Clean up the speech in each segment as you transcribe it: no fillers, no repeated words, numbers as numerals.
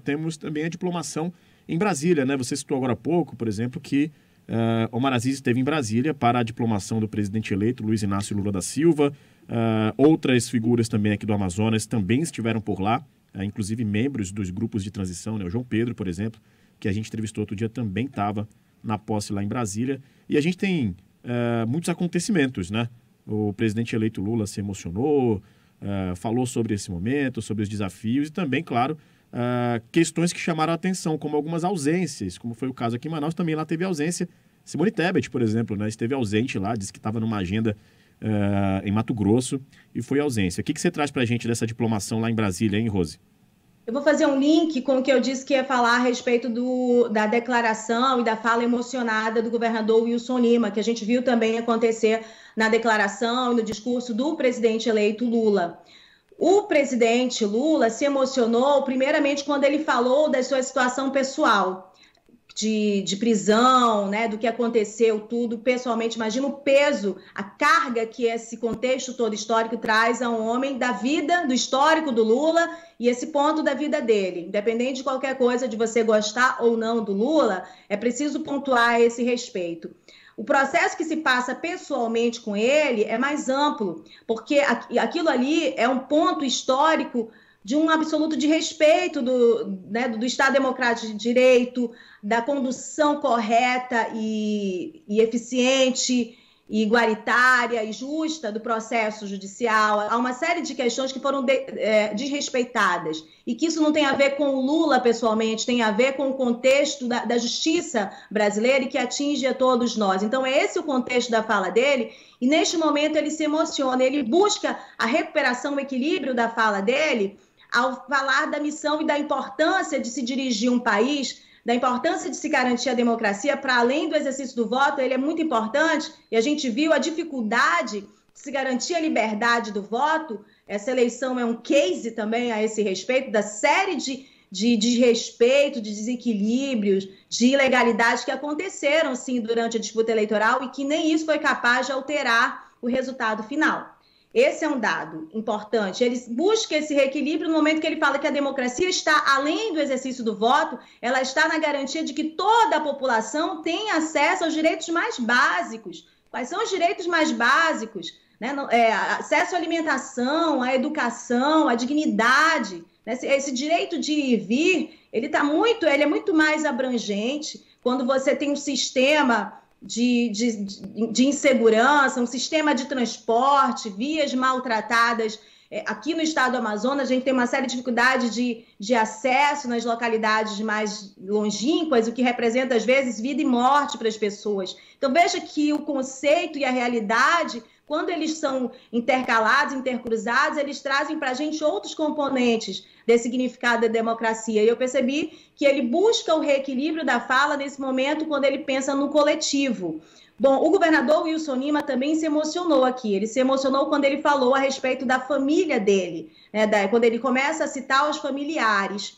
Temos também a diplomação em Brasília, né? Você citou agora há pouco, por exemplo, que Omar Aziz esteve em Brasília para a diplomação do presidente eleito Luiz Inácio Lula da Silva. Outras figuras também aqui do Amazonas também estiveram por lá, inclusive membros dos grupos de transição, né? O João Pedro, por exemplo, que a gente entrevistou outro dia, também estava na posse lá em Brasília. E a gente tem muitos acontecimentos, né? O presidente eleito Lula se emocionou, falou sobre esse momento, sobre os desafios e também, claro, questões que chamaram a atenção, como algumas ausências, como foi o caso aqui em Manaus, também lá teve ausência. Simone Tebet, por exemplo, né, esteve ausente lá, disse que estava numa agenda em Mato Grosso e foi ausência. O que você traz para a gente dessa diplomação lá em Brasília, hein, Rose? Eu vou fazer um link com o que eu disse que ia falar a respeito da declaração e da fala emocionada do governador Wilson Lima, que a gente viu também acontecer na declaração e no discurso do presidente eleito Lula. O presidente Lula se emocionou, primeiramente, quando ele falou da sua situação pessoal, de prisão, né, do que aconteceu, tudo pessoalmente. Imagina o peso, a carga que esse contexto todo histórico traz a um homem da vida, do histórico do Lula e esse ponto da vida dele. Independente de qualquer coisa, de você gostar ou não do Lula, é preciso pontuar a esse respeito. O processo que se passa pessoalmente com ele é mais amplo, porque aquilo ali é um ponto histórico de um absoluto de respeito do Estado Democrático de Direito, da condução correta e eficiente, e igualitária e justa do processo judicial. Há uma série de questões que foram desrespeitadas e que isso não tem a ver com o Lula pessoalmente, tem a ver com o contexto da justiça brasileira e que atinge a todos nós. Então é esse o contexto da fala dele e neste momento ele se emociona, ele busca a recuperação, o equilíbrio da fala dele ao falar da missão e da importância de se dirigir um país, da importância de se garantir a democracia, para além do exercício do voto, ele é muito importante, e a gente viu a dificuldade de se garantir a liberdade do voto. Essa eleição é um case também a esse respeito, da série de desrespeito, de desequilíbrios, de ilegalidades que aconteceram, sim, durante a disputa eleitoral e que nem isso foi capaz de alterar o resultado final. Esse é um dado importante. Ele busca esse reequilíbrio no momento que ele fala que a democracia está, além do exercício do voto, ela está na garantia de que toda a população tem acesso aos direitos mais básicos. Quais são os direitos mais básicos? Né? Acesso à alimentação, à educação, à dignidade. Né? Esse direito de ir e vir, ele é muito mais abrangente quando você tem um sistema de insegurança, um sistema de transporte, vias maltratadas. Aqui no estado do Amazonas, a gente tem uma série de dificuldades de acesso nas localidades mais longínquas, o que representa, às vezes, vida e morte para as pessoas. Então, veja que o conceito e a realidade, quando eles são intercalados, intercruzados, eles trazem para a gente outros componentes desse significado da democracia. E eu percebi que ele busca o reequilíbrio da fala nesse momento, quando ele pensa no coletivo. Bom, o governador Wilson Lima também se emocionou aqui. Ele se emocionou quando ele falou a respeito da família dele, né? Quando ele começa a citar os familiares.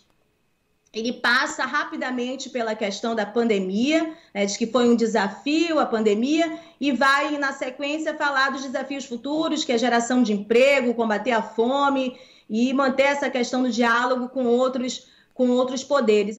Ele passa rapidamente pela questão da pandemia, né, diz que foi um desafio a pandemia, e vai, na sequência, falar dos desafios futuros, que é a geração de emprego, combater a fome e manter essa questão do diálogo com outros poderes.